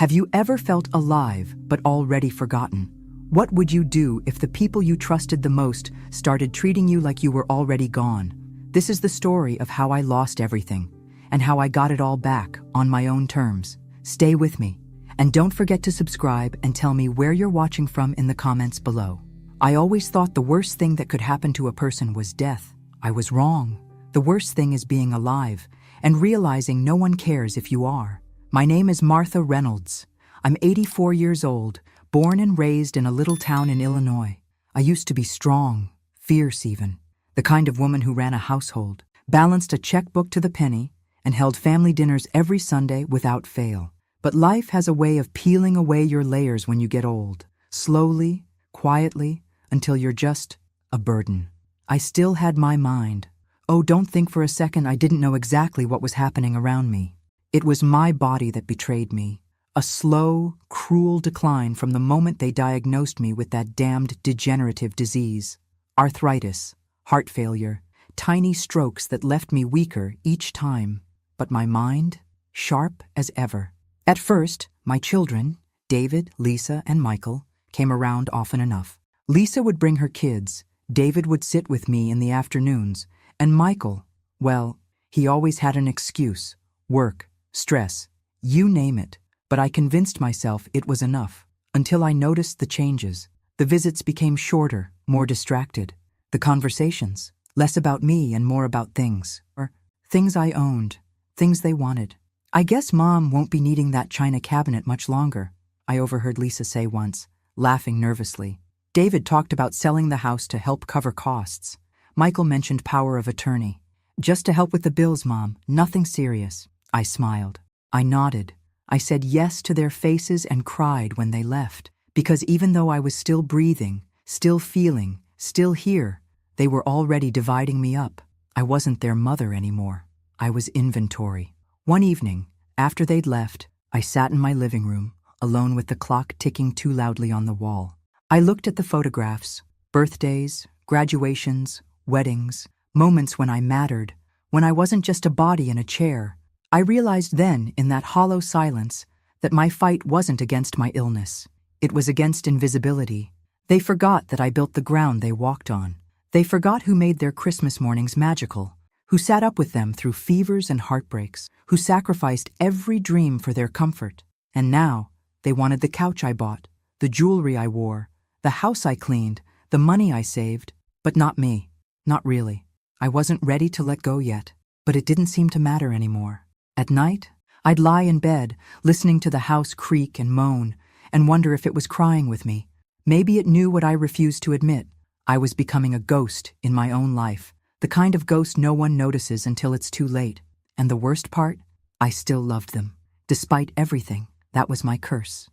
Have you ever felt alive but already forgotten? What would you do if the people you trusted the most started treating you like you were already gone? This is the story of how I lost everything and how I got it all back on my own terms. Stay with me, and don't forget to subscribe and tell me where you're watching from in the comments below. I always thought the worst thing that could happen to a person was death. I was wrong. The worst thing is being alive and realizing no one cares if you are. My name is Martha Reynolds. I'm 84 years old, born and raised in a little town in Illinois. I used to be strong, fierce even, the kind of woman who ran a household, balanced a checkbook to the penny, and held family dinners every Sunday without fail. But life has a way of peeling away your layers when you get old, slowly, quietly, until you're just a burden. I still had my mind. Oh, don't think for a second I didn't know exactly what was happening around me. It was my body that betrayed me. A slow, cruel decline from the moment they diagnosed me with that damned degenerative disease. Arthritis, heart failure, tiny strokes that left me weaker each time. But my mind, sharp as ever. At first, my children, David, Lisa, and Michael, came around often enough. Lisa would bring her kids, David would sit with me in the afternoons, and Michael, well, he always had an excuse. Work, stress, you name it. But I convinced myself it was enough, until I noticed the changes. The visits became shorter, more distracted. The conversations, less about me and more about things. Or things I owned, things they wanted. I guess Mom won't be needing that china cabinet much longer, I overheard Lisa say once, laughing nervously. David talked about selling the house to help cover costs. Michael mentioned power of attorney. Just to help with the bills, Mom, nothing serious. I smiled. I nodded. I said yes to their faces and cried when they left, because even though I was still breathing, still feeling, still here, they were already dividing me up. I wasn't their mother anymore. I was inventory. One evening, after they'd left, I sat in my living room, alone with the clock ticking too loudly on the wall. I looked at the photographs, birthdays, graduations, weddings, moments when I mattered, when I wasn't just a body in a chair. I realized then, in that hollow silence, that my fight wasn't against my illness. It was against invisibility. They forgot that I built the ground they walked on. They forgot who made their Christmas mornings magical, who sat up with them through fevers and heartbreaks, who sacrificed every dream for their comfort. And now, they wanted the couch I bought, the jewelry I wore, the house I cleaned, the money I saved, but not me. Not really. I wasn't ready to let go yet, but it didn't seem to matter anymore. At night, I'd lie in bed, listening to the house creak and moan, and wonder if it was crying with me. Maybe it knew what I refused to admit. I was becoming a ghost in my own life, the kind of ghost no one notices until it's too late. And the worst part? I still loved them. Despite everything, that was my curse.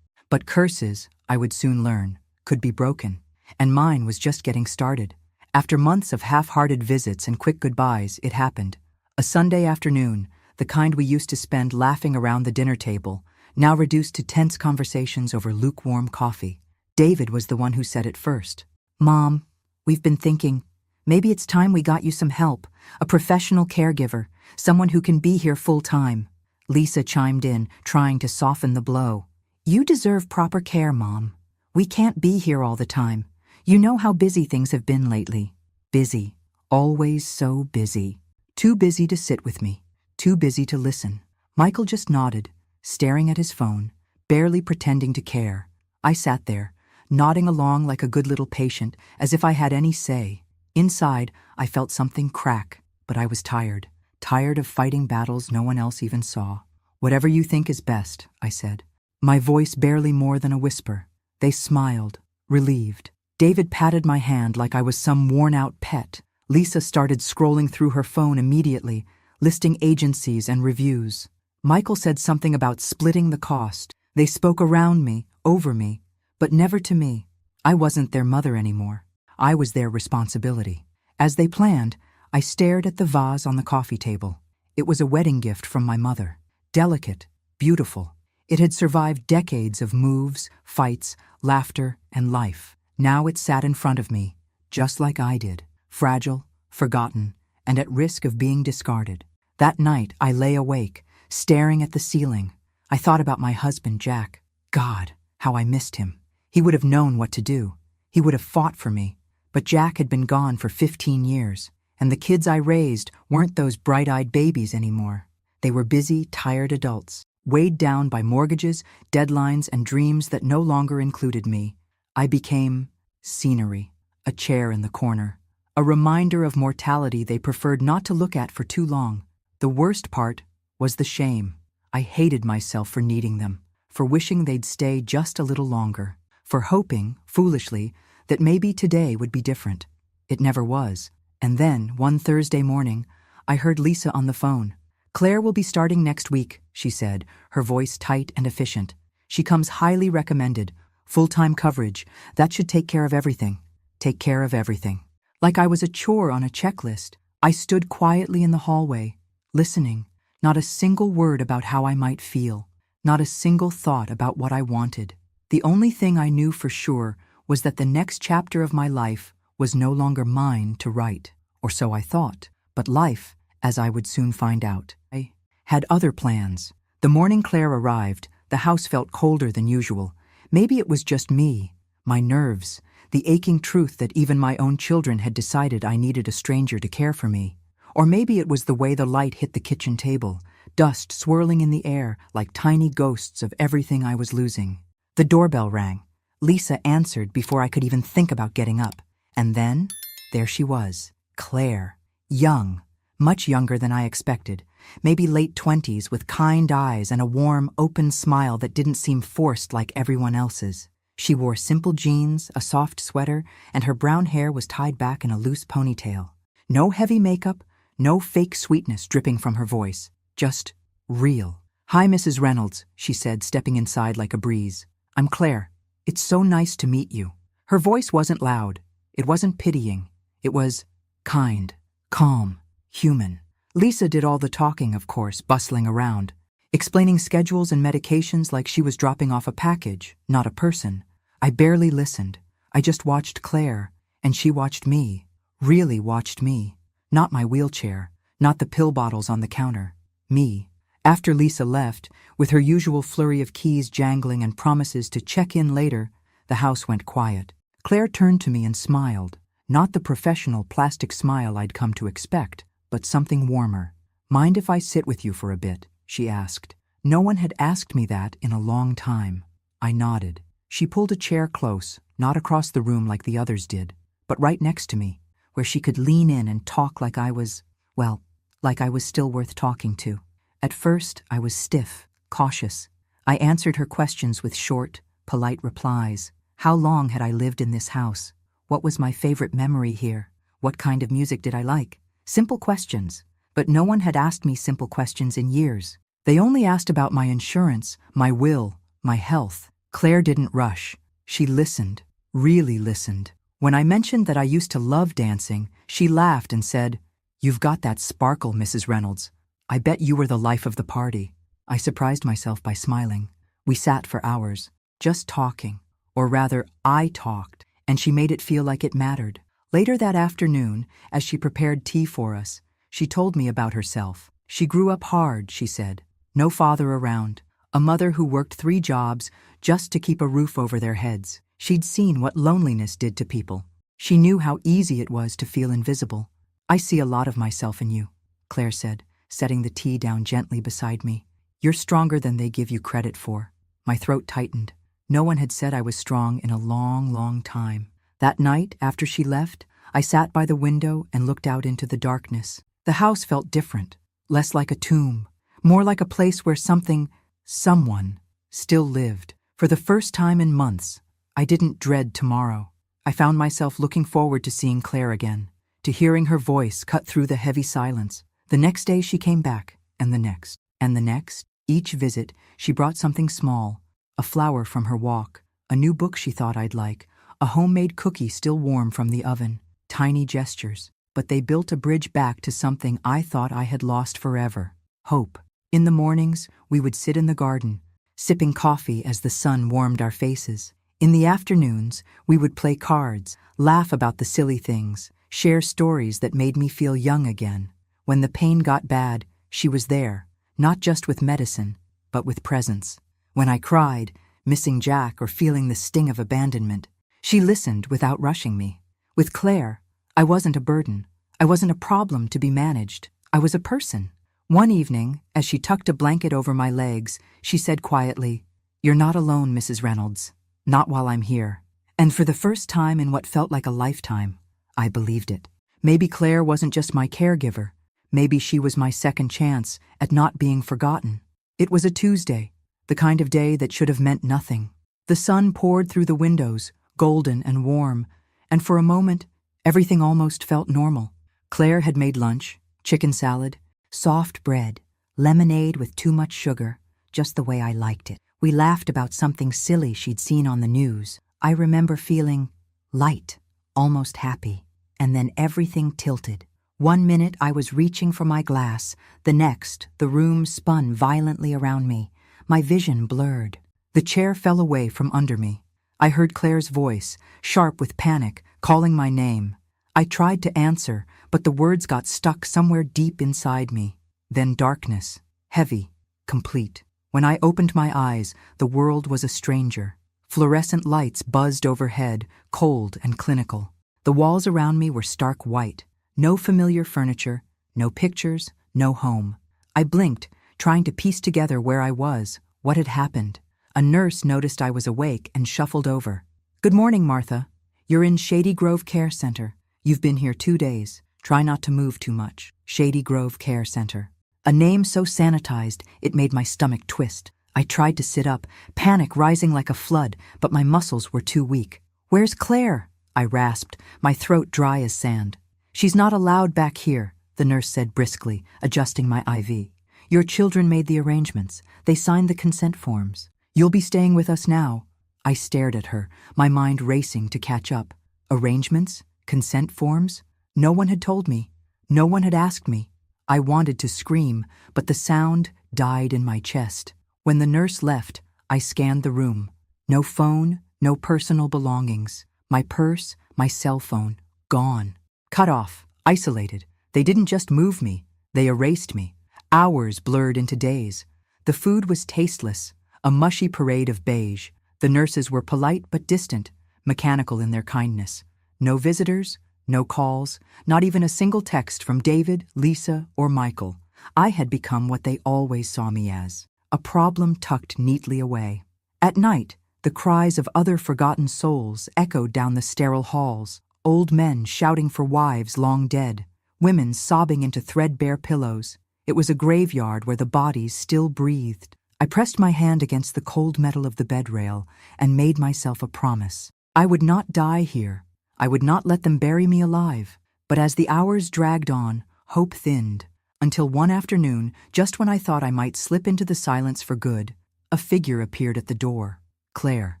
But curses, I would soon learn, could be broken, and mine was just getting started. After months of half-hearted visits and quick goodbyes, it happened. A Sunday afternoon, the kind we used to spend laughing around the dinner table, now reduced to tense conversations over lukewarm coffee. David was the one who said it first. Mom, we've been thinking, maybe it's time we got you some help, a professional caregiver, someone who can be here full-time. Lisa chimed in, trying to soften the blow. You deserve proper care, Mom. We can't be here all the time. You know how busy things have been lately. Busy. Always so busy. Too busy to sit with me. Too busy to listen. Michael just nodded, staring at his phone, barely pretending to care. I sat there, nodding along like a good little patient, as if I had any say. Inside, I felt something crack, but I was tired. Tired of fighting battles no one else even saw. Whatever you think is best, I said. My voice barely more than a whisper. They smiled, relieved. David patted my hand like I was some worn-out pet. Lisa started scrolling through her phone immediately, listing agencies and reviews. Michael said something about splitting the cost. They spoke around me, over me, but never to me. I wasn't their mother anymore. I was their responsibility. As they planned, I stared at the vase on the coffee table. It was a wedding gift from my mother. Delicate, beautiful. It had survived decades of moves, fights, laughter, and life. Now it sat in front of me, just like I did, fragile, forgotten, and at risk of being discarded. That night, I lay awake, staring at the ceiling. I thought about my husband, Jack. God, how I missed him. He would have known what to do. He would have fought for me. But Jack had been gone for 15 years, and the kids I raised weren't those bright-eyed babies anymore. They were busy, tired adults, weighed down by mortgages, deadlines, and dreams that no longer included me. I became scenery, a chair in the corner, a reminder of mortality they preferred not to look at for too long. The worst part was the shame. I hated myself for needing them, for wishing they'd stay just a little longer, for hoping, foolishly, that maybe today would be different. It never was. And then, one Thursday morning, I heard Lisa on the phone. "Claire will be starting next week," she said, her voice tight and efficient. "She comes highly recommended. Full-time coverage. That should take care of everything. Take care of everything." Like I was a chore on a checklist, I stood quietly in the hallway, listening. Not a single word about how I might feel. Not a single thought about what I wanted. The only thing I knew for sure was that the next chapter of my life was no longer mine to write. Or so I thought. But life, as I would soon find out, I had other plans. The morning Claire arrived, the house felt colder than usual. Maybe it was just me, my nerves, the aching truth that even my own children had decided I needed a stranger to care for me. Or maybe it was the way the light hit the kitchen table, dust swirling in the air like tiny ghosts of everything I was losing. The doorbell rang. Lisa answered before I could even think about getting up. And then, there she was, Claire, young, much younger than I expected, maybe late 20s with kind eyes and a warm, open smile that didn't seem forced like everyone else's. She wore simple jeans, a soft sweater, and her brown hair was tied back in a loose ponytail. No heavy makeup, no fake sweetness dripping from her voice, just real. "Hi, Mrs. Reynolds," she said, stepping inside like a breeze. "I'm Claire. It's so nice to meet you." Her voice wasn't loud. It wasn't pitying. It was kind, calm, human. Lisa did all the talking, of course, bustling around, explaining schedules and medications like she was dropping off a package, not a person. I barely listened. I just watched Claire, and she watched me, really watched me. Not my wheelchair, not the pill bottles on the counter. Me. After Lisa left, with her usual flurry of keys jangling and promises to check in later, the house went quiet. Claire turned to me and smiled, not the professional plastic smile I'd come to expect, but something warmer. "Mind if I sit with you for a bit?" she asked. No one had asked me that in a long time. I nodded. She pulled a chair close, not across the room like the others did, but right next to me, where she could lean in and talk like I was, well, like I was still worth talking to. At first, I was stiff, cautious. I answered her questions with short, polite replies. How long had I lived in this house? What was my favorite memory here? What kind of music did I like? Simple questions. But no one had asked me simple questions in years. They only asked about my insurance, my will, my health. Claire didn't rush. She listened, really listened. When I mentioned that I used to love dancing, she laughed and said, "You've got that sparkle, Mrs. Reynolds. I bet you were the life of the party." I surprised myself by smiling. We sat for hours, just talking. Or rather, I talked, and she made it feel like it mattered. Later that afternoon, as she prepared tea for us, she told me about herself. She grew up hard, she said. No father around. A mother who worked 3 jobs just to keep a roof over their heads. She'd seen what loneliness did to people. She knew how easy it was to feel invisible. "I see a lot of myself in you," Claire said, setting the tea down gently beside me. "You're stronger than they give you credit for." My throat tightened. No one had said I was strong in a long, long time. That night, after she left, I sat by the window and looked out into the darkness. The house felt different, less like a tomb, more like a place where someone, still lived. For the first time in months, I didn't dread tomorrow. I found myself looking forward to seeing Claire again, to hearing her voice cut through the heavy silence. The next day she came back, and the next, and the next. Each visit, she brought something small, a flower from her walk, a new book she thought I'd like, a homemade cookie still warm from the oven. Tiny gestures, but they built a bridge back to something I thought I had lost forever. Hope. In the mornings, we would sit in the garden, sipping coffee as the sun warmed our faces. In the afternoons, we would play cards, laugh about the silly things, share stories that made me feel young again. When the pain got bad, she was there, not just with medicine, but with presence. When I cried, missing Jack or feeling the sting of abandonment, she listened without rushing me. With Claire, I wasn't a burden. I wasn't a problem to be managed. I was a person. One evening, as she tucked a blanket over my legs, she said quietly, "You're not alone, Mrs. Reynolds. Not while I'm here." And for the first time in what felt like a lifetime, I believed it. Maybe Claire wasn't just my caregiver. Maybe she was my second chance at not being forgotten. It was a Tuesday, the kind of day that should have meant nothing. The sun poured through the windows, golden and warm, and for a moment, everything almost felt normal. Claire had made lunch, chicken salad, soft bread, lemonade with too much sugar, just the way I liked it. We laughed about something silly she'd seen on the news. I remember feeling light, almost happy, and then everything tilted. One minute I was reaching for my glass, the next the room spun violently around me, my vision blurred. The chair fell away from under me. I heard Claire's voice, sharp with panic, calling my name. I tried to answer, but the words got stuck somewhere deep inside me. Then darkness, heavy, complete. When I opened my eyes, the world was a stranger. Fluorescent lights buzzed overhead, cold and clinical. The walls around me were stark white. No familiar furniture, no pictures, no home. I blinked, trying to piece together where I was, what had happened. A nurse noticed I was awake and shuffled over. "Good morning, Martha. You're in Shady Grove Care Center. You've been here 2 days. Try not to move too much." Shady Grove Care Center. A name so sanitized, it made my stomach twist. I tried to sit up, panic rising like a flood, but my muscles were too weak. "Where's Claire?" I rasped, my throat dry as sand. "She's not allowed back here," the nurse said briskly, adjusting my IV. "Your children made the arrangements. They signed the consent forms. You'll be staying with us now." I stared at her, my mind racing to catch up. Arrangements? Consent forms? No one had told me. No one had asked me. I wanted to scream, but the sound died in my chest. When the nurse left, I scanned the room. No phone, no personal belongings. My purse, my cell phone, gone. Cut off, isolated. They didn't just move me, they erased me. Hours blurred into days. The food was tasteless, a mushy parade of beige. The nurses were polite but distant, mechanical in their kindness. No visitors, no calls, not even a single text from David, Lisa, or Michael. I had become what they always saw me as, a problem tucked neatly away. At night, the cries of other forgotten souls echoed down the sterile halls, old men shouting for wives long dead, women sobbing into threadbare pillows. It was a graveyard where the bodies still breathed. I pressed my hand against the cold metal of the bed rail and made myself a promise. I would not die here. I would not let them bury me alive. But as the hours dragged on, hope thinned, until one afternoon, just when I thought I might slip into the silence for good, a figure appeared at the door. Claire.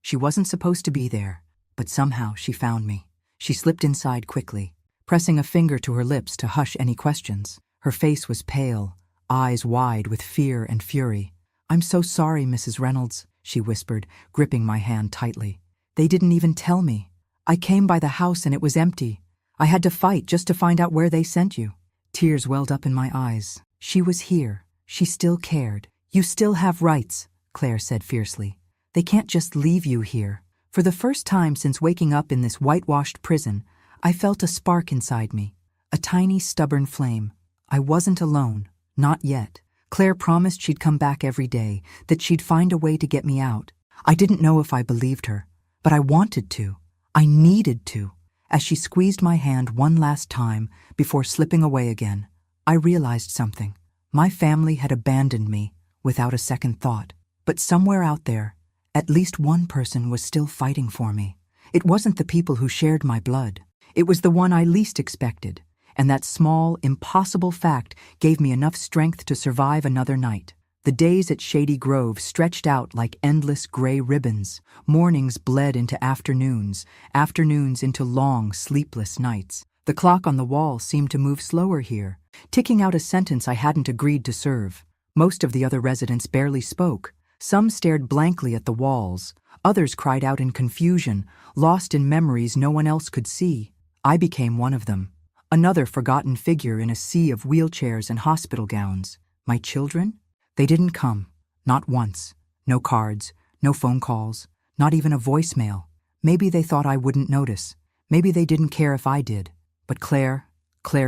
She wasn't supposed to be there, but somehow she found me. She slipped inside quickly, pressing a finger to her lips to hush any questions. Her face was pale, eyes wide with fear and fury. "I'm so sorry, Mrs. Reynolds," she whispered, gripping my hand tightly. "They didn't even tell me. I came by the house and it was empty. I had to fight just to find out where they sent you." Tears welled up in my eyes. She was here. She still cared. "You still have rights," Claire said fiercely. "They can't just leave you here." For the first time since waking up in this whitewashed prison, I felt a spark inside me, a tiny, stubborn flame. I wasn't alone, not yet. Claire promised she'd come back every day, that she'd find a way to get me out. I didn't know if I believed her, but I wanted to. I needed to. As she squeezed my hand one last time before slipping away again, I realized something. My family had abandoned me without a second thought. But somewhere out there, at least one person was still fighting for me. It wasn't the people who shared my blood. It was the one I least expected. And that small, impossible fact gave me enough strength to survive another night. The days at Shady Grove stretched out like endless gray ribbons. Mornings bled into afternoons, afternoons into long, sleepless nights. The clock on the wall seemed to move slower here, ticking out a sentence I hadn't agreed to serve. Most of the other residents barely spoke. Some stared blankly at the walls. Others cried out in confusion, lost in memories no one else could see. I became one of them. Another forgotten figure in a sea of wheelchairs and hospital gowns. My children? They didn't come. Not once. No cards, no phone calls, not even a voicemail. Maybe they thought I wouldn't notice. Maybe they didn't care if I did. But Claire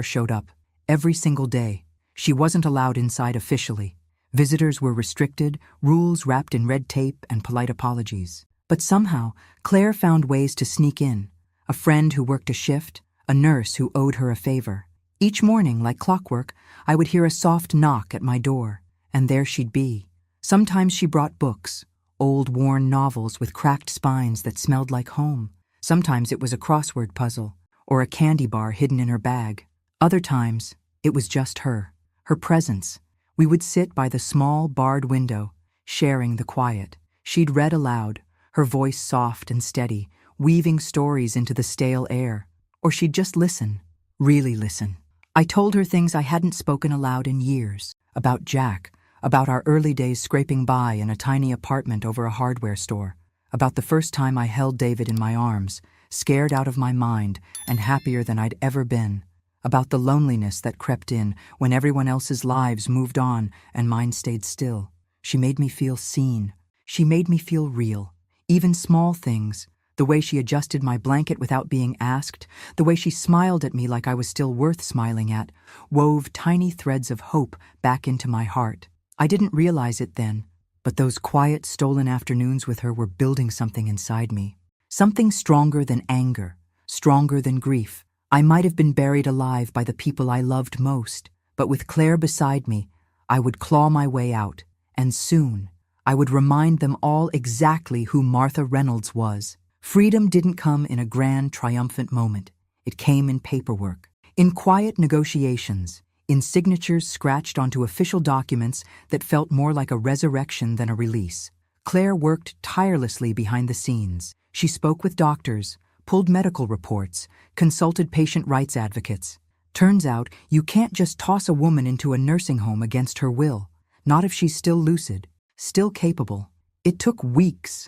showed up. Every single day. She wasn't allowed inside officially. Visitors were restricted, rules wrapped in red tape and polite apologies. But somehow, Claire found ways to sneak in. A friend who worked a shift, a nurse who owed her a favor. Each morning, like clockwork, I would hear a soft knock at my door, and there she'd be. Sometimes she brought books, old worn novels with cracked spines that smelled like home. Sometimes it was a crossword puzzle, or a candy bar hidden in her bag. Other times, it was just her presence. We would sit by the small, barred window, sharing the quiet. She'd read aloud, her voice soft and steady, weaving stories into the stale air. Or she'd just listen, really listen. I told her things I hadn't spoken aloud in years, about Jack, about our early days scraping by in a tiny apartment over a hardware store, about the first time I held David in my arms, scared out of my mind and happier than I'd ever been, about the loneliness that crept in when everyone else's lives moved on and mine stayed still. She made me feel seen. She made me feel real. Even small things, the way she adjusted my blanket without being asked, the way she smiled at me like I was still worth smiling at, wove tiny threads of hope back into my heart. I didn't realize it then, but those quiet, stolen afternoons with her were building something inside me. Something stronger than anger, stronger than grief. I might have been buried alive by the people I loved most, but with Claire beside me, I would claw my way out, and soon I would remind them all exactly who Martha Reynolds was. Freedom didn't come in a grand, triumphant moment. It came in paperwork, in quiet negotiations, in signatures scratched onto official documents that felt more like a resurrection than a release. Claire worked tirelessly behind the scenes. She spoke with doctors, pulled medical reports, consulted patient rights advocates. Turns out, you can't just toss a woman into a nursing home against her will, not if she's still lucid, still capable. It took weeks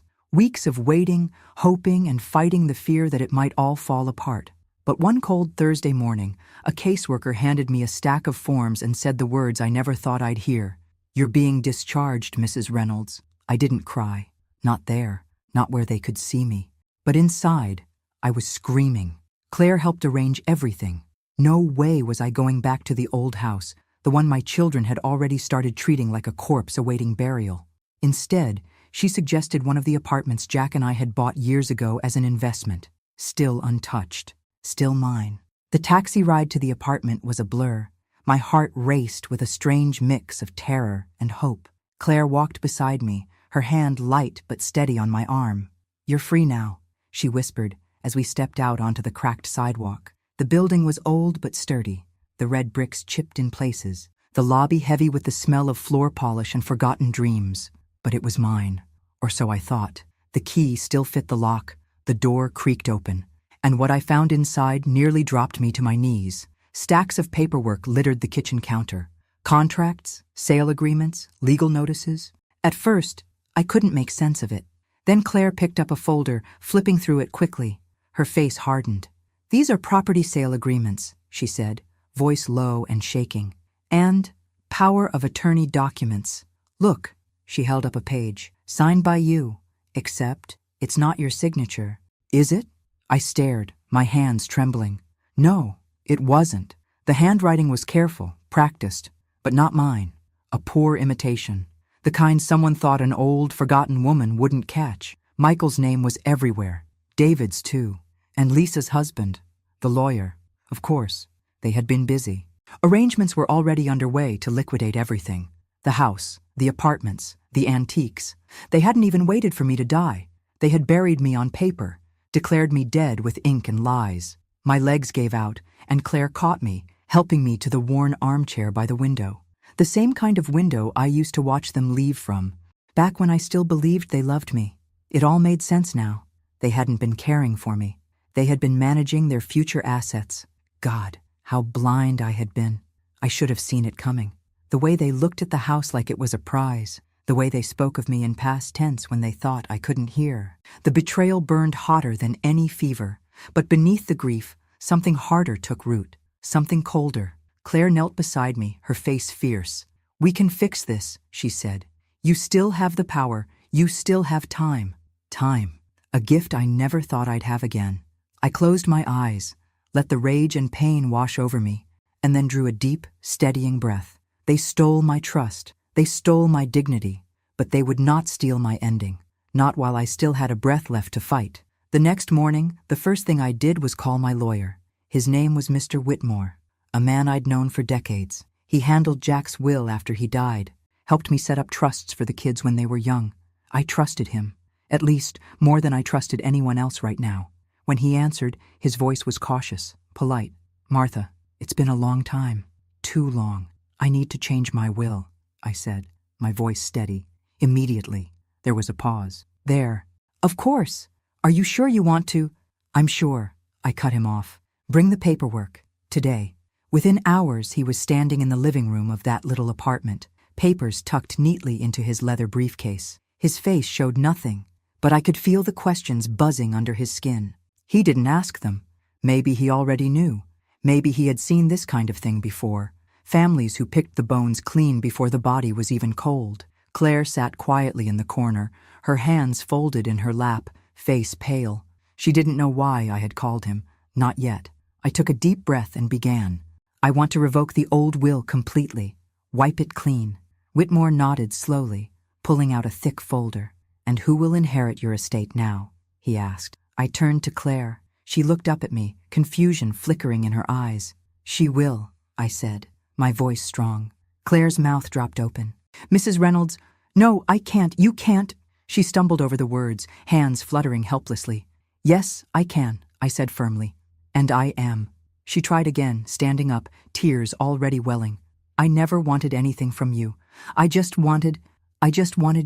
of waiting, hoping, and fighting the fear that it might all fall apart. But one cold Thursday morning, a caseworker handed me a stack of forms and said the words I never thought I'd hear. "You're being discharged, Mrs. Reynolds." I didn't cry. Not there, not where they could see me. But inside, I was screaming. Claire helped arrange everything. No way was I going back to the old house, the one my children had already started treating like a corpse awaiting burial. Instead, she suggested one of the apartments Jack and I had bought years ago as an investment. Still untouched. Still mine. The taxi ride to the apartment was a blur. My heart raced with a strange mix of terror and hope. Claire walked beside me, her hand light but steady on my arm. "You're free now," she whispered as we stepped out onto the cracked sidewalk. The building was old but sturdy, the red bricks chipped in places, the lobby heavy with the smell of floor polish and forgotten dreams. But it was mine, or so I thought. The key still fit the lock, the door creaked open, and what I found inside nearly dropped me to my knees. Stacks of paperwork littered the kitchen counter. Contracts, sale agreements, legal notices. At first, I couldn't make sense of it. Then Claire picked up a folder, flipping through it quickly. Her face hardened. "These are property sale agreements," she said, voice low and shaking. "And power of attorney documents. Look," she held up a page, "signed by you, except it's not your signature." "Is it?" I stared, my hands trembling. No, it wasn't. The handwriting was careful, practiced, but not mine. A poor imitation. The kind someone thought an old, forgotten woman wouldn't catch. Michael's name was everywhere. David's too. And Lisa's husband, the lawyer. Of course, they had been busy. Arrangements were already underway to liquidate everything. The house, the apartments, the antiques. They hadn't even waited for me to die. They had buried me on paper, declared me dead with ink and lies. My legs gave out, and Claire caught me, helping me to the worn armchair by the window. The same kind of window I used to watch them leave from, back when I still believed they loved me. It all made sense now. They hadn't been caring for me. They had been managing their future assets. God, how blind I had been. I should have seen it coming. The way they looked at the house like it was a prize. The way they spoke of me in past tense when they thought I couldn't hear. The betrayal burned hotter than any fever. But beneath the grief, something harder took root. Something colder. Claire knelt beside me, her face fierce. "We can fix this," she said. You still have the power. You still have time. Time. A gift I never thought I'd have again. I closed my eyes, let the rage and pain wash over me, and then drew a deep, steadying breath. They stole my trust. They stole my dignity. But they would not steal my ending. Not while I still had a breath left to fight. The next morning, the first thing I did was call my lawyer. His name was Mr. Whitmore, a man I'd known for decades. He handled Jack's will after he died, helped me set up trusts for the kids when they were young. I trusted him, at least more than I trusted anyone else right now. When he answered, his voice was cautious, polite. "Martha, it's been a long time. Too long. I need to change my will," I said, my voice steady. Immediately, there was a pause. "There. Of course. Are you sure you want to?" "I'm sure," I cut him off. "Bring the paperwork. Today." Within hours, he was standing in the living room of that little apartment, papers tucked neatly into his leather briefcase. His face showed nothing, but I could feel the questions buzzing under his skin. He didn't ask them. Maybe he already knew. Maybe he had seen this kind of thing before. Families who picked the bones clean before the body was even cold. Claire sat quietly in the corner, her hands folded in her lap, face pale. She didn't know why I had called him. Not yet. I took a deep breath and began. "I want to revoke the old will completely. Wipe it clean." Whitmore nodded slowly, pulling out a thick folder. "And who will inherit your estate now?" he asked. I turned to Claire. She looked up at me, confusion flickering in her eyes. "She will," I said, my voice strong. Claire's mouth dropped open. "Mrs. Reynolds, no, I can't, you can't." She stumbled over the words, hands fluttering helplessly. "Yes, I can," I said firmly. "And I am." She tried again, standing up, tears already welling. "I never wanted anything from you. I just wanted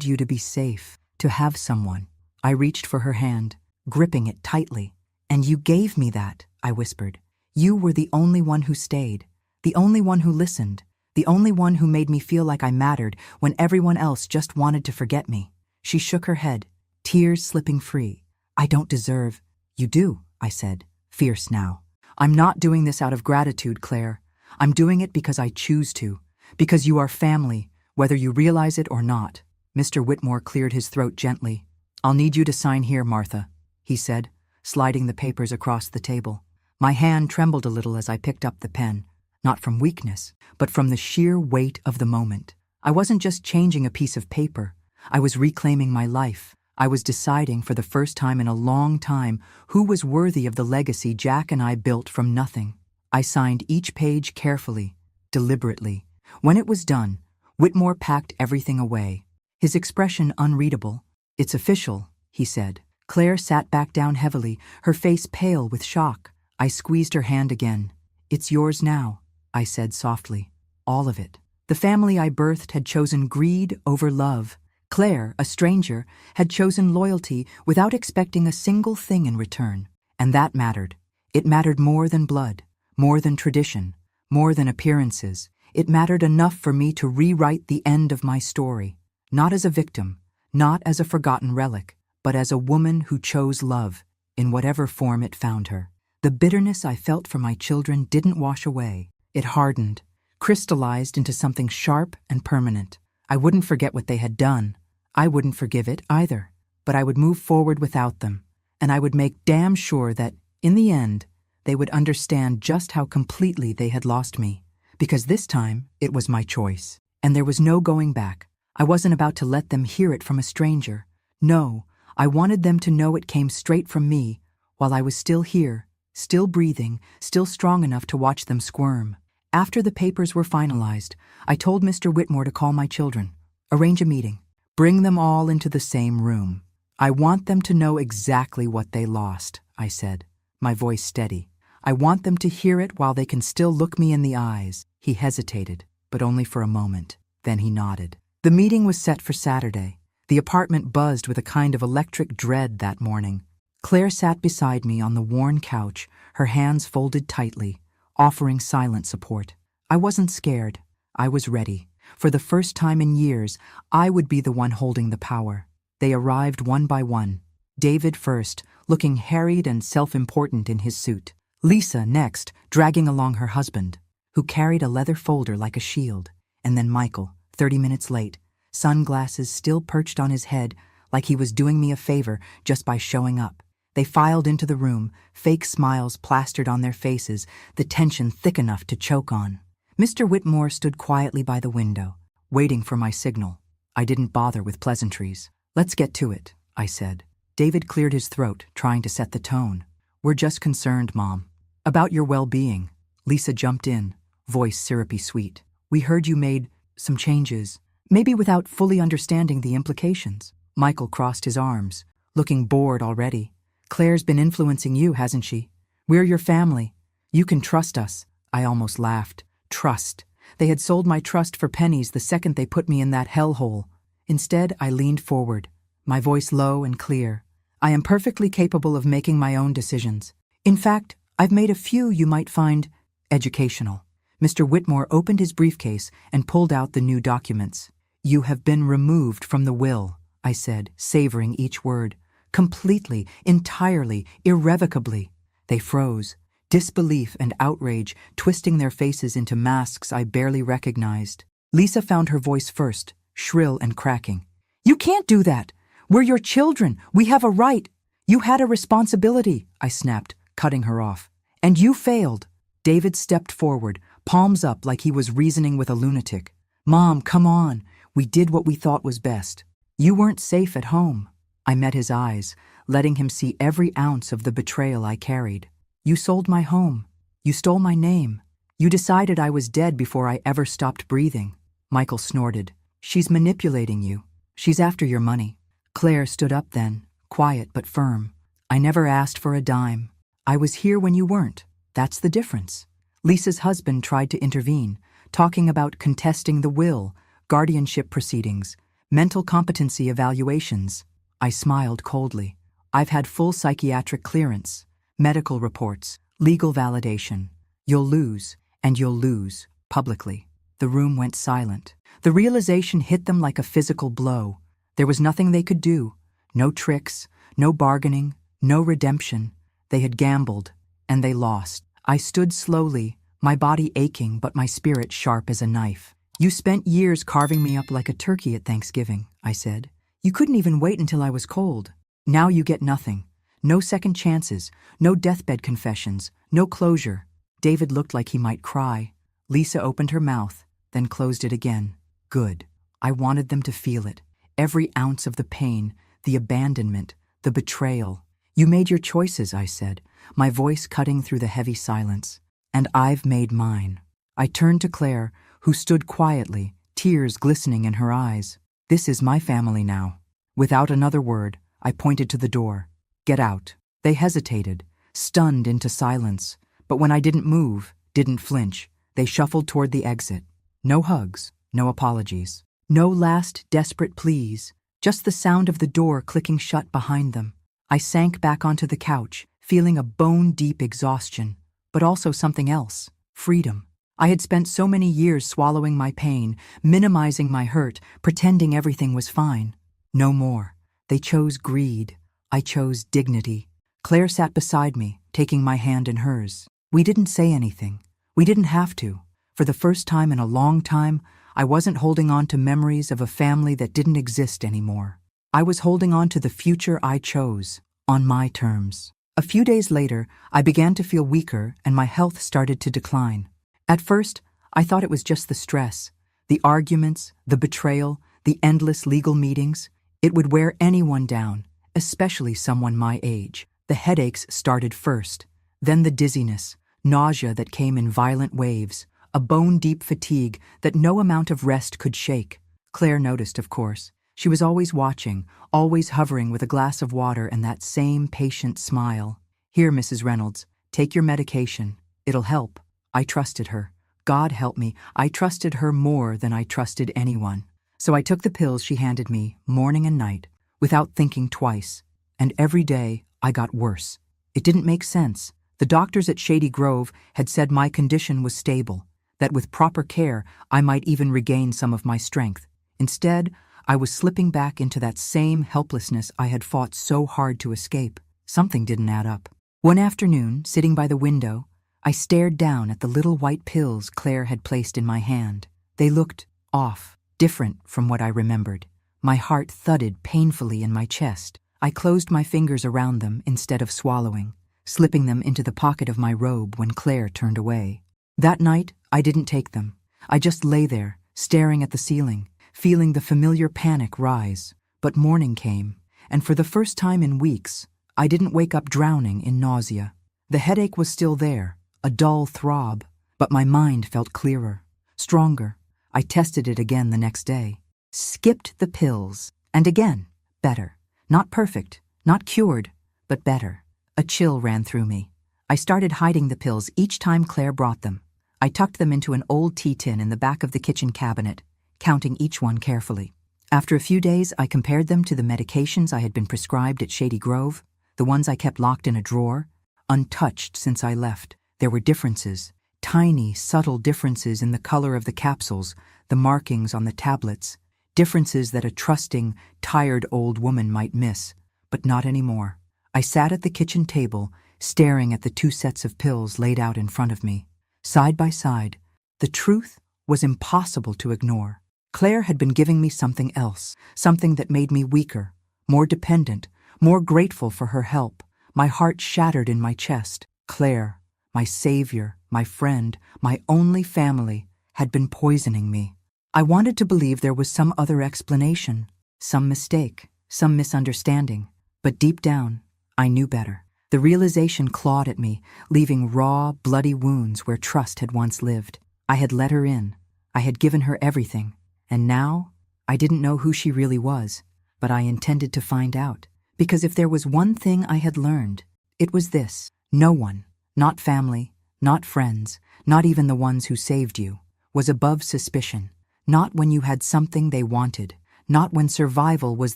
you to be safe, to have someone." I reached for her hand, gripping it tightly. "And you gave me that," I whispered. "You were the only one who stayed, the only one who listened, the only one who made me feel like I mattered when everyone else just wanted to forget me." She shook her head, tears slipping free. "I don't deserve—" "You do," I said, fierce now. "I'm not doing this out of gratitude, Claire. I'm doing it because I choose to, because you are family, whether you realize it or not." Mr. Whitmore cleared his throat gently. "I'll need you to sign here, Martha," he said, sliding the papers across the table. My hand trembled a little as I picked up the pen, not from weakness, but from the sheer weight of the moment. I wasn't just changing a piece of paper. I was reclaiming my life. I was deciding for the first time in a long time who was worthy of the legacy Jack and I built from nothing. I signed each page carefully, deliberately. When it was done, Whitmore packed everything away, his expression unreadable. "It's official," he said. Claire sat back down heavily, her face pale with shock. I squeezed her hand again. "It's yours now," I said softly. "All of it." The family I birthed had chosen greed over love. Claire, a stranger, had chosen loyalty without expecting a single thing in return. And that mattered. It mattered more than blood, more than tradition, more than appearances. It mattered enough for me to rewrite the end of my story, not as a victim, not as a forgotten relic, but as a woman who chose love, in whatever form it found her. The bitterness I felt for my children didn't wash away. It hardened, crystallized into something sharp and permanent. I wouldn't forget what they had done. I wouldn't forgive it either. But I would move forward without them, and I would make damn sure that, in the end, they would understand just how completely they had lost me. Because this time, it was my choice. And there was no going back. I wasn't about to let them hear it from a stranger. No, I wanted them to know it came straight from me, while I was still here, still breathing, still strong enough to watch them squirm. After the papers were finalized, I told Mr. Whitmore to call my children, arrange a meeting, bring them all into the same room. "I want them to know exactly what they lost," I said, my voice steady. "I want them to hear it while they can still look me in the eyes." He hesitated, but only for a moment. Then he nodded. The meeting was set for Saturday. The apartment buzzed with a kind of electric dread that morning. Claire sat beside me on the worn couch, her hands folded tightly, offering silent support. I wasn't scared. I was ready. For the first time in years, I would be the one holding the power. They arrived one by one. David first, looking harried and self-important in his suit. Lisa next, dragging along her husband, who carried a leather folder like a shield. And then Michael, 30 minutes late, sunglasses still perched on his head like he was doing me a favor just by showing up. They filed into the room, fake smiles plastered on their faces, the tension thick enough to choke on. Mr. Whitmore stood quietly by the window, waiting for my signal. I didn't bother with pleasantries. "Let's get to it," I said. David cleared his throat, trying to set the tone. "We're just concerned, Mom. About your well-being." Lisa jumped in, voice syrupy sweet. "We heard you made some changes, maybe without fully understanding the implications." Michael crossed his arms, looking bored already. "Claire's been influencing you, hasn't she? We're your family. You can trust us." I almost laughed. Trust. They had sold my trust for pennies the second they put me in that hellhole. Instead, I leaned forward, my voice low and clear. "I am perfectly capable of making my own decisions. In fact, I've made a few you might find educational." Mr. Whitmore opened his briefcase and pulled out the new documents. "You have been removed from the will," I said, savoring each word. "Completely, entirely, irrevocably." They froze, disbelief and outrage twisting their faces into masks I barely recognized. Lisa found her voice first, shrill and cracking. "You can't do that! We're your children! We have a right!" "You had a responsibility," I snapped, cutting her off. "And you failed." David stepped forward, palms up like he was reasoning with a lunatic. "Mom, come on. We did what we thought was best. You weren't safe at home." I met his eyes, letting him see every ounce of the betrayal I carried. "You sold my home. You stole my name. You decided I was dead before I ever stopped breathing." Michael snorted. "She's manipulating you. She's after your money." Claire stood up then, quiet but firm. "I never asked for a dime. I was here when you weren't. That's the difference." Lisa's husband tried to intervene, talking about contesting the will, guardianship proceedings, mental competency evaluations. I smiled coldly. "I've had full psychiatric clearance, medical reports, legal validation. You'll lose, and you'll lose, publicly." The room went silent. The realization hit them like a physical blow. There was nothing they could do. No tricks, no bargaining, no redemption. They had gambled, and they lost. I stood slowly, my body aching but my spirit sharp as a knife. "You spent years carving me up like a turkey at Thanksgiving," I said. "You couldn't even wait until I was cold. Now you get nothing. No second chances, no deathbed confessions, no closure." David looked like he might cry. Lisa opened her mouth, then closed it again. Good. I wanted them to feel it. Every ounce of the pain, the abandonment, the betrayal. "You made your choices," I said, my voice cutting through the heavy silence. "And I've made mine." I turned to Claire, who stood quietly, tears glistening in her eyes. "This is my family now." Without another word, I pointed to the door. "Get out." They hesitated, stunned into silence, but when I didn't move, didn't flinch, they shuffled toward the exit. No hugs, no apologies. No last desperate pleas, just the sound of the door clicking shut behind them. I sank back onto the couch, feeling a bone-deep exhaustion, but also something else, freedom. I had spent so many years swallowing my pain, minimizing my hurt, pretending everything was fine. No more. They chose greed. I chose dignity. Claire sat beside me, taking my hand in hers. We didn't say anything. We didn't have to. For the first time in a long time, I wasn't holding on to memories of a family that didn't exist anymore. I was holding on to the future I chose, on my terms. A few days later, I began to feel weaker and my health started to decline. At first, I thought it was just the stress, the arguments, the betrayal, the endless legal meetings. It would wear anyone down, especially someone my age. The headaches started first, then the dizziness, nausea that came in violent waves, a bone-deep fatigue that no amount of rest could shake. Claire noticed, of course. She was always watching, always hovering with a glass of water and that same patient smile. "Here, Mrs. Reynolds, take your medication. It'll help." I trusted her. God help me, I trusted her more than I trusted anyone. So I took the pills she handed me, morning and night, without thinking twice. And every day, I got worse. It didn't make sense. The doctors at Shady Grove had said my condition was stable, that with proper care, I might even regain some of my strength. Instead, I was slipping back into that same helplessness I had fought so hard to escape. Something didn't add up. One afternoon, sitting by the window, I stared down at the little white pills Claire had placed in my hand. They looked off. different from what I remembered. My heart thudded painfully in my chest. I closed my fingers around them instead of swallowing, slipping them into the pocket of my robe when Claire turned away. That night, I didn't take them. I just lay there, staring at the ceiling, feeling the familiar panic rise. But morning came, and for the first time in weeks, I didn't wake up drowning in nausea. The headache was still there, a dull throb, but my mind felt clearer, stronger. I tested it again the next day. Skipped the pills, and again, better. Not perfect, not cured, but better. A chill ran through me. I started hiding the pills each time Claire brought them. I tucked them into an old tea tin in the back of the kitchen cabinet, counting each one carefully. After a few days, I compared them to the medications I had been prescribed at Shady Grove, the ones I kept locked in a drawer, untouched since I left. There were differences, tiny, subtle differences in the color of the capsules, the markings on the tablets, differences that a trusting, tired old woman might miss, but not anymore. I sat at the kitchen table, staring at the two sets of pills laid out in front of me. Side by side, the truth was impossible to ignore. Claire had been giving me something else, something that made me weaker, more dependent, more grateful for her help. My heart shattered in my chest. Claire, my savior, my friend, my only family, had been poisoning me. I wanted to believe there was some other explanation, some mistake, some misunderstanding. But deep down, I knew better. The realization clawed at me, leaving raw, bloody wounds where trust had once lived. I had let her in. I had given her everything. And now, I didn't know who she really was, but I intended to find out. Because if there was one thing I had learned, it was this. No one, not family, not friends, not even the ones who saved you, was above suspicion. Not when you had something they wanted, not when survival was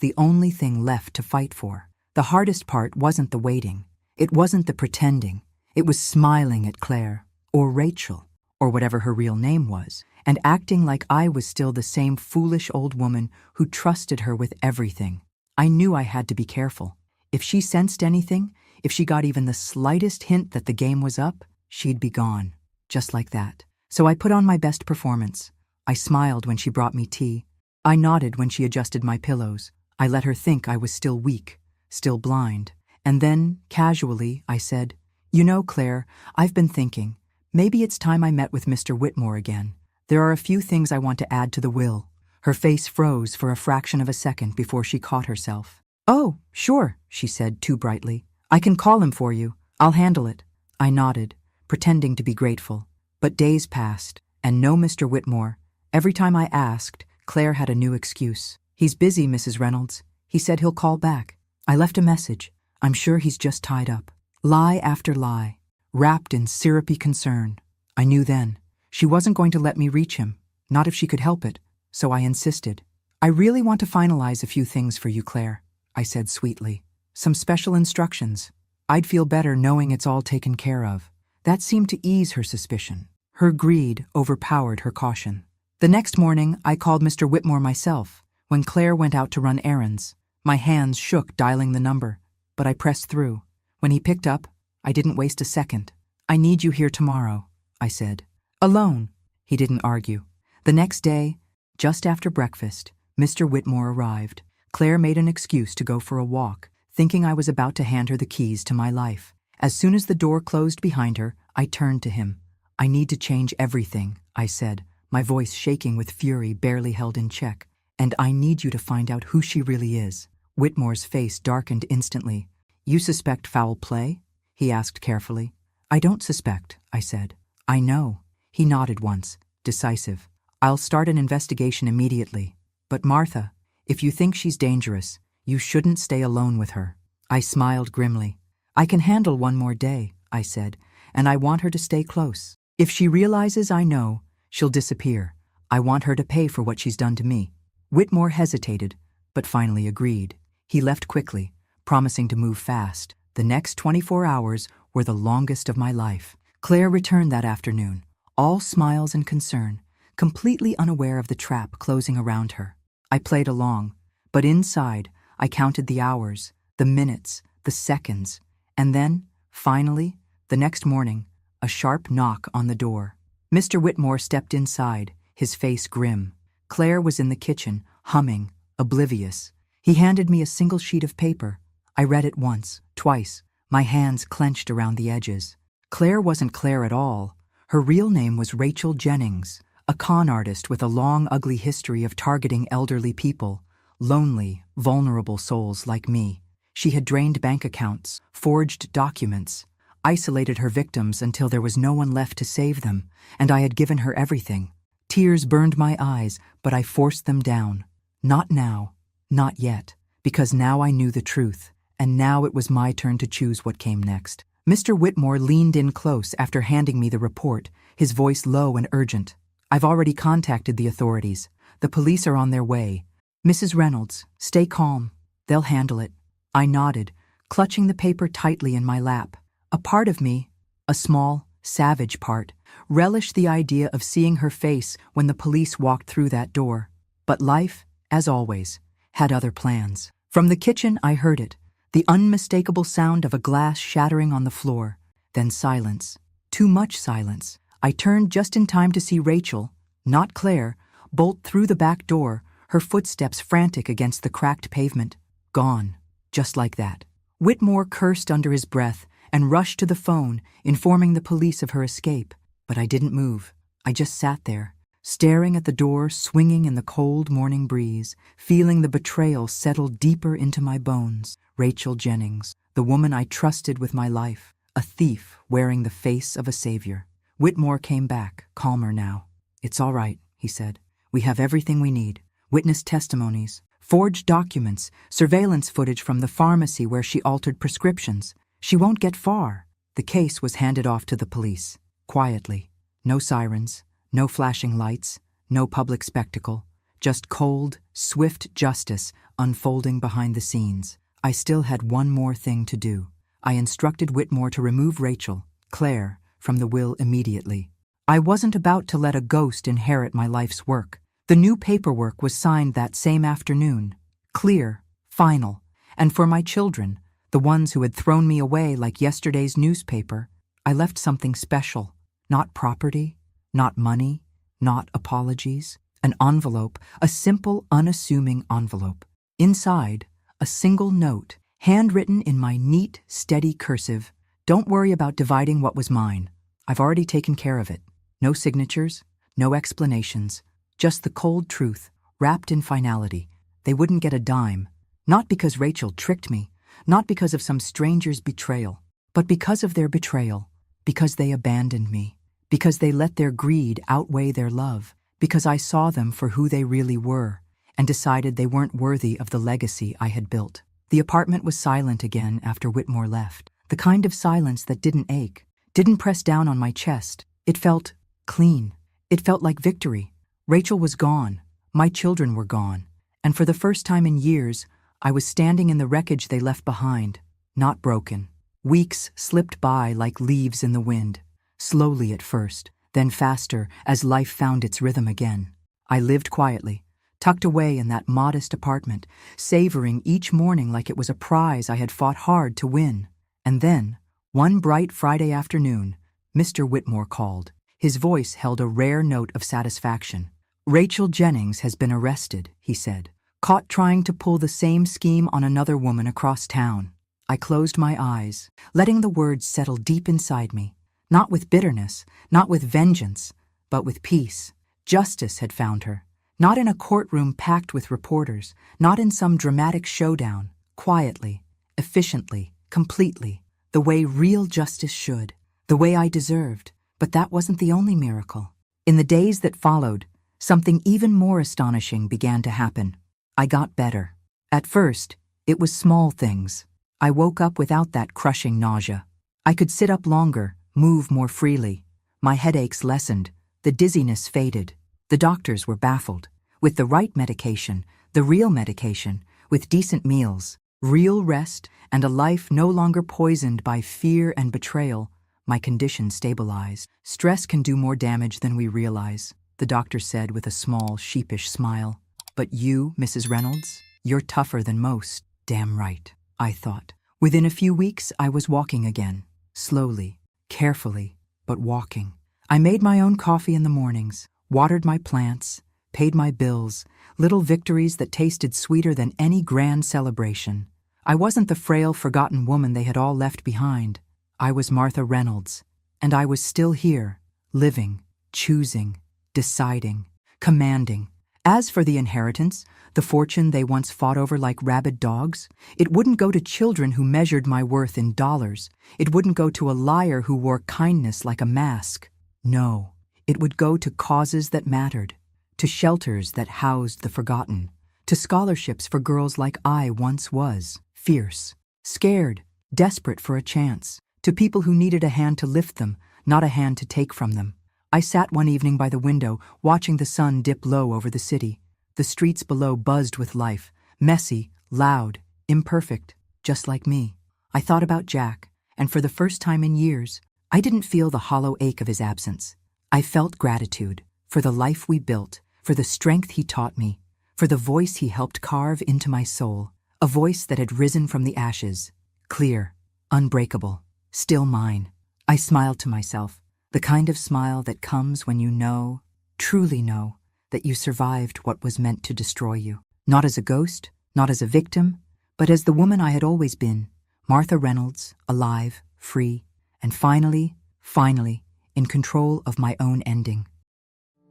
the only thing left to fight for. The hardest part wasn't the waiting. It wasn't the pretending. It was smiling at Claire, or Rachel, or whatever her real name was, and acting like I was still the same foolish old woman who trusted her with everything. I knew I had to be careful. If she sensed anything, if she got even the slightest hint that the game was up, she'd be gone, just like that. So I put on my best performance. I smiled when she brought me tea. I nodded when she adjusted my pillows. I let her think I was still weak, still blind. And then, casually, I said, "You know, Claire, I've been thinking, maybe it's time I met with Mr. Whitmore again. There are a few things I want to add to the will." Her face froze for a fraction of a second before she caught herself. "Oh, sure," she said too brightly. "I can call him for you. I'll handle it." I nodded, pretending to be grateful. But days passed, and no Mr. Whitmore. Every time I asked, Claire had a new excuse. "He's busy, Mrs. Reynolds. He said he'll call back." I left a message. "I'm sure he's just tied up." Lie after lie, wrapped in syrupy concern. I knew then. She wasn't going to let me reach him, not if she could help it, so I insisted. "I really want to finalize a few things for you, Claire," I said sweetly. "Some special instructions. I'd feel better knowing it's all taken care of." That seemed to ease her suspicion. Her greed overpowered her caution. The next morning, I called Mr. Whitmore myself, when Claire went out to run errands. My hands shook dialing the number, but I pressed through. When he picked up, I didn't waste a second. "I need you here tomorrow," I said. "Alone." He didn't argue. The next day, just after breakfast, Mr. Whitmore arrived. Claire made an excuse to go for a walk, thinking I was about to hand her the keys to my life. As soon as the door closed behind her, I turned to him. "I need to change everything," I said, my voice shaking with fury barely held in check. "And I need you to find out who she really is." Whitmore's face darkened instantly. "You suspect foul play?" he asked carefully. "I don't suspect," I said. "I know." He nodded once, decisive. "I'll start an investigation immediately. But Martha, if you think she's dangerous, you shouldn't stay alone with her." I smiled grimly. "I can handle one more day," I said, "and I want her to stay close. If she realizes I know, she'll disappear. I want her to pay for what she's done to me." Whitmore hesitated, but finally agreed. He left quickly, promising to move fast. The next 24 hours were the longest of my life. Claire returned that afternoon, all smiles and concern, completely unaware of the trap closing around her. I played along, but inside, I counted the hours, the minutes, the seconds, and then, finally, the next morning, a sharp knock on the door. Mr. Whitmore stepped inside, his face grim. Claire was in the kitchen, humming, oblivious. He handed me a single sheet of paper. I read it once, twice, my hands clenched around the edges. Claire wasn't Claire at all. Her real name was Rachel Jennings, a con artist with a long, ugly history of targeting elderly people, lonely, vulnerable souls like me. She had drained bank accounts, forged documents, isolated her victims until there was no one left to save them, and I had given her everything. Tears burned my eyes, but I forced them down. Not now, not yet, because now I knew the truth, and now it was my turn to choose what came next. Mr. Whitmore leaned in close after handing me the report, his voice low and urgent. I've already contacted the authorities. The police are on their way. Mrs. Reynolds, stay calm. They'll handle it. I nodded, clutching the paper tightly in my lap. A part of me, a small, savage part, relished the idea of seeing her face when the police walked through that door. But life, as always, had other plans. From the kitchen I heard it, the unmistakable sound of a glass shattering on the floor. Then silence. Too much silence. I turned just in time to see Rachel, not Claire, bolt through the back door, her footsteps frantic against the cracked pavement. Gone. Just like that. Whitmore cursed under his breath and rushed to the phone, informing the police of her escape. But I didn't move. I just sat there, staring at the door swinging in the cold morning breeze, feeling the betrayal settle deeper into my bones. Rachel Jennings, the woman I trusted with my life, a thief wearing the face of a savior. Whitmore came back, calmer now. It's all right, he said. We have everything we need. Witness testimonies, forged documents, surveillance footage from the pharmacy where she altered prescriptions. She won't get far. The case was handed off to the police, quietly. No sirens, no flashing lights, no public spectacle. Just cold, swift justice unfolding behind the scenes. I still had one more thing to do. I instructed Whitmore to remove Rachel, Claire, from the will immediately. I wasn't about to let a ghost inherit my life's work. The new paperwork was signed that same afternoon. Clear, final. And for my children, the ones who had thrown me away like yesterday's newspaper, I left something special. Not property, not money, not apologies. An envelope, a simple, unassuming envelope. Inside, a single note, handwritten in my neat, steady cursive. Don't worry about dividing what was mine. I've already taken care of it. No signatures, no explanations, just the cold truth, wrapped in finality. They wouldn't get a dime. Not because Rachel tricked me, not because of some stranger's betrayal, but because of their betrayal, because they abandoned me, because they let their greed outweigh their love, because I saw them for who they really were, and decided they weren't worthy of the legacy I had built. The apartment was silent again after Whitmore left, the kind of silence that didn't ache, didn't press down on my chest. It felt clean. It felt like victory. Rachel was gone. My children were gone. And for the first time in years, I was standing in the wreckage they left behind, not broken. Weeks slipped by like leaves in the wind, slowly at first, then faster as life found its rhythm again. I lived quietly, tucked away in that modest apartment, savoring each morning like it was a prize I had fought hard to win. And then, one bright Friday afternoon, Mr. Whitmore called. His voice held a rare note of satisfaction. Rachel Jennings has been arrested, he said, caught trying to pull the same scheme on another woman across town. I closed my eyes, letting the words settle deep inside me, not with bitterness, not with vengeance, but with peace. Justice had found her, not in a courtroom packed with reporters, not in some dramatic showdown, quietly, efficiently, completely, the way real justice should, the way I deserved. But that wasn't the only miracle. In the days that followed, something even more astonishing began to happen. I got better. At first, it was small things. I woke up without that crushing nausea. I could sit up longer, move more freely. My headaches lessened. The dizziness faded. The doctors were baffled. With the right medication, the real medication, with decent meals, real rest, and a life no longer poisoned by fear and betrayal, my condition stabilized. Stress can do more damage than we realize, the doctor said with a small, sheepish smile. But you, Mrs. Reynolds, you're tougher than most. Damn right, I thought. Within a few weeks, I was walking again. Slowly, carefully, but walking. I made my own coffee in the mornings, watered my plants, paid my bills, little victories that tasted sweeter than any grand celebration. I wasn't the frail, forgotten woman they had all left behind. I was Martha Reynolds, and I was still here, living, choosing, deciding, commanding. As for the inheritance, the fortune they once fought over like rabid dogs, it wouldn't go to children who measured my worth in dollars. It wouldn't go to a liar who wore kindness like a mask. No, it would go to causes that mattered, to shelters that housed the forgotten, to scholarships for girls like I once was, fierce, scared, desperate for a chance, to people who needed a hand to lift them, not a hand to take from them. I sat one evening by the window, watching the sun dip low over the city. The streets below buzzed with life, messy, loud, imperfect, just like me. I thought about Jack, and for the first time in years, I didn't feel the hollow ache of his absence. I felt gratitude for the life we built, for the strength he taught me, for the voice he helped carve into my soul, a voice that had risen from the ashes, clear, unbreakable, still mine. I smiled to myself, the kind of smile that comes when you know, truly know, that you survived what was meant to destroy you. Not as a ghost, not as a victim, but as the woman I had always been, Martha Reynolds, alive, free, and finally, in control of my own ending.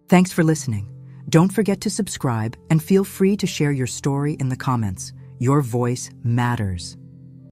Thanks for listening. Don't forget to subscribe and feel free to share your story in the comments. Your voice matters.